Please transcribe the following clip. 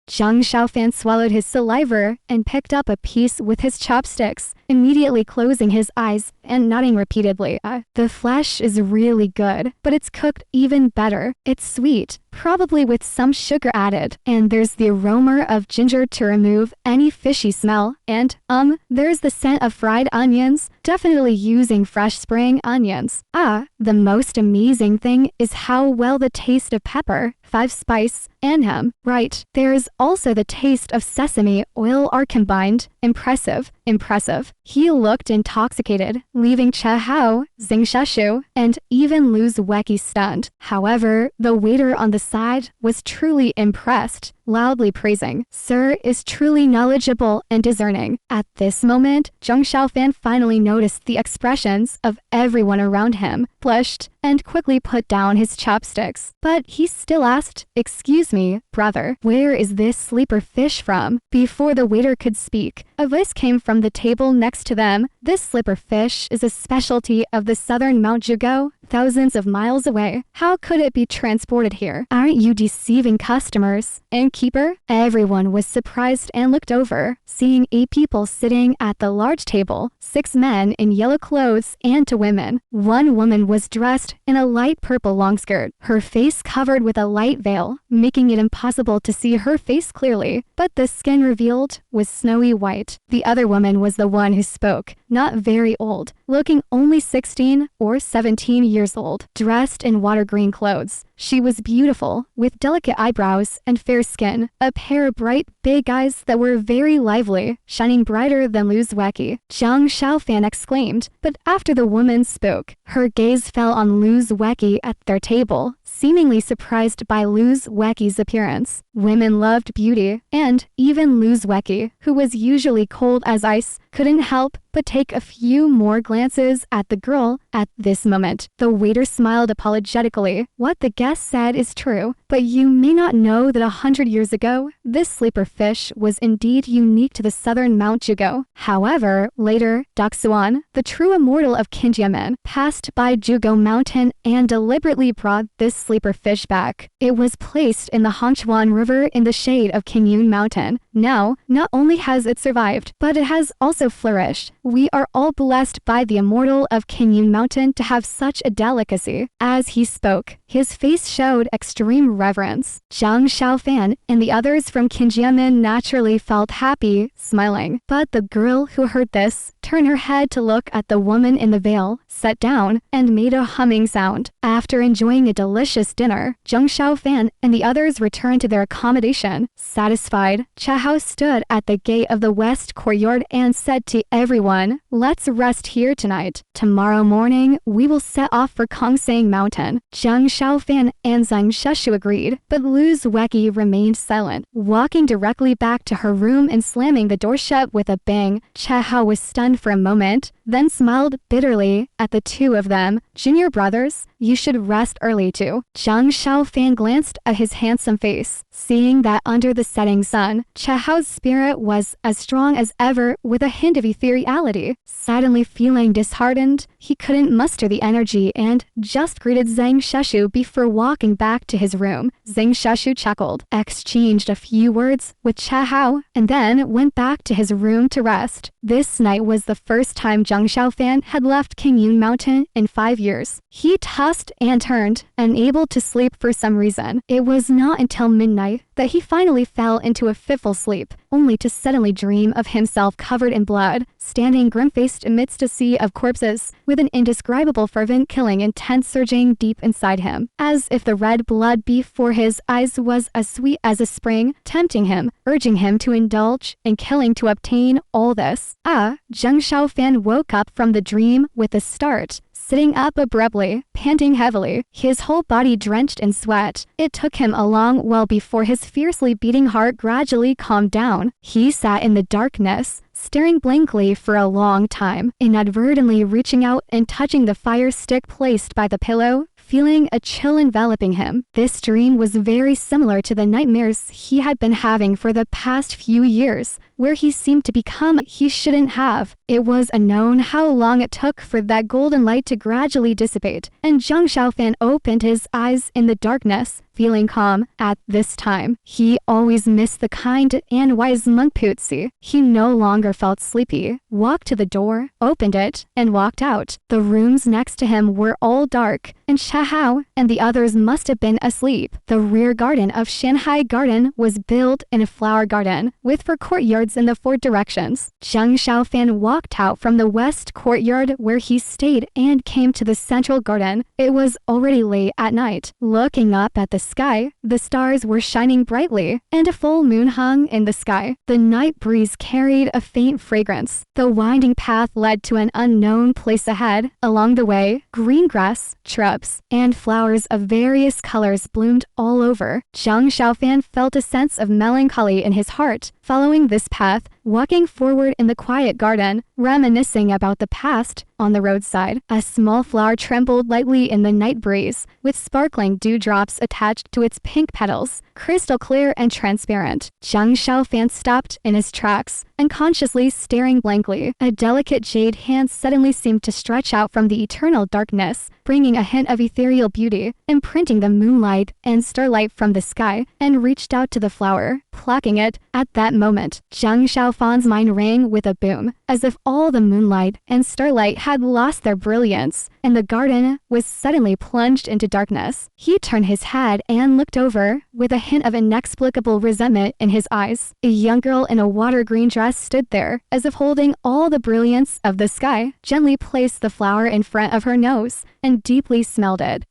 Zhang Xiaofan swallowed his saliva and picked up a piece with his chopsticks, immediately closing his eyes and nodding repeatedly. The flesh is really good, but it's cooked even better. It's sweet, probably with some sugar added, and there's the aroma of ginger to remove any fishy smell, and, there's the scent of fried onions, definitely using fresh spring onions. The most amazing thing is how well the taste of pepper, 5-spice, and right, there's also the taste of sesame oil are combined. Impressive. He looked intoxicated, leaving Chehao, Zhang Xiaofan, and even Lu Zueki stunned. However, the waiter on the side was truly impressed, loudly praising, "Sir is truly knowledgeable and discerning." At this moment, Zhang Xiaofan finally noticed the expressions of everyone around him, blushed, and quickly put down his chopsticks. But he still asked, "Excuse me, brother, where is this sleeper fish from?" Before the waiter could speak, a voice came from the table next to them. "This sleeper fish is a specialty of the southern Mount Zhugo, thousands of miles away. How could it be transported here? Aren't you deceiving customers?" Innkeeper? Everyone was surprised and looked over, seeing 8 people sitting at the large table, 6 men in yellow clothes and 2 women. One woman was dressed in a light purple long skirt, her face covered with a light veil, making it impossible to see her face clearly, but the skin revealed was snowy white. The other woman was the one who spoke, not very old, looking only 16 or 17 years old, dressed in water green clothes. She was beautiful, with delicate eyebrows and fair skin, a pair of bright, big eyes that were very lively, shining brighter than Lu Zueki. Zhang Xiaofan exclaimed, but after the woman spoke, her gaze fell on Lu Zueki at their table, seemingly surprised by Lu Zueki's appearance. Women loved beauty, and even Lu Zueki, who was usually cold as ice, couldn't help but take a few more glances at the girl. At this moment, the waiter smiled apologetically. "What the guest said is true, but you may not know that 100 years ago, this sleeper fish was indeed unique to the southern Mount Zhugo. However, later, ZhuXian, the true immortal of Qingyun, passed by Zhugo Mountain and deliberately brought this sleeper fish back. It was placed in the Hongchuan River in the shade of Qingyun Mountain. Now, not only has it survived, but it has also flourished. We are all blessed by the immortal of Qingyun Mountain to have such a delicacy." As he spoke, his face showed extreme reverence. Zhang Xiaofan and the others from Qingyun naturally felt happy, smiling. But the girl who heard this turned her head to look at the woman in the veil, sat down, and made a humming sound. After enjoying a delicious dinner, Zhang Xiaofan and the others returned to their accommodation. Satisfied, Chehao stood at the gate of the west courtyard and said to everyone, "Let's rest here tonight. Tomorrow morning, we will set off for Kongsang Mountain." Zhang Xiaofan and Zhang Xiaofan agreed, but Lu Zueki remained silent, walking directly back to her room and slamming the door shut with a bang. Chehao was stunned for a moment, then smiled bitterly at the 2 of them. "Junior brothers, you should rest early too." Zhang Xiaofan glanced at his handsome face, seeing that under the setting sun, Chehao's spirit was as strong as ever with a hint of ethereality. Suddenly feeling disheartened, he couldn't muster the energy and just greeted Zhang Xiaofan before walking back to his room. Zhang Xiaofan chuckled, exchanged a few words with Chehao, and then went back to his room to rest. This night was the first time Zhang Xiaofan had left Qingyun Mountain in 5 years. He tossed and turned, unable to sleep for some reason. It was not until midnight that he finally fell into a fitful sleep, only to suddenly dream of himself covered in blood, standing grim-faced amidst a sea of corpses, with an indescribable fervent killing intent surging deep inside him, as if the red blood before his eyes was as sweet as a spring, tempting him, urging him to indulge in killing to obtain all this. Zhang Xiaofan woke up from the dream with a start, sitting up abruptly, panting heavily, his whole body drenched in sweat. It took him a long while before his fiercely beating heart gradually calmed down. He sat in the darkness, staring blankly for a long time, inadvertently reaching out and touching the fire stick placed by the pillow, feeling a chill enveloping him. This dream was very similar to the nightmares he had been having for the past few years, where he seemed to become he shouldn't have. It was unknown how long it took for that golden light to gradually dissipate, and Zhang Xiaofan opened his eyes in the darkness, feeling calm. At this time, he always missed the kind and wise monk Putzi. He no longer felt sleepy, walked to the door, opened it, and walked out. The rooms next to him were all dark, and Shahao and the others must have been asleep. The rear garden of Shanghai Garden was built in a flower garden, with 4 courtyards in the 4 directions. Zhang Xiaofan walked out from the west courtyard where he stayed and came to the central garden. It was already late at night. Looking up at the sky, the stars were shining brightly, and a full moon hung in the sky. The night breeze carried a faint fragrance. The winding path led to an unknown place ahead. Along the way, green grass, shrubs, and flowers of various colors bloomed all over. Zhang Xiaofan felt a sense of melancholy in his heart. Following this path, walking forward in the quiet garden, reminiscing about the past, on the roadside, a small flower trembled lightly in the night breeze, with sparkling dewdrops attached to its pink petals, crystal clear and transparent. Zhang Xiaofan stopped in his tracks, unconsciously staring blankly. A delicate jade hand suddenly seemed to stretch out from the eternal darkness, bringing a hint of ethereal beauty, imprinting the moonlight and starlight from the sky, and reached out to the flower, plucking it. At that moment, Zhang Xiaofan's mind rang with a boom, as if all the moonlight and starlight had lost their brilliance, and the garden was suddenly plunged into darkness. He turned his head and looked over, with a hint of inexplicable resentment in his eyes. A young girl in a water green dress stood there, as if holding all the brilliance of the sky, gently placed the flower in front of her nose, and deeply smelled it.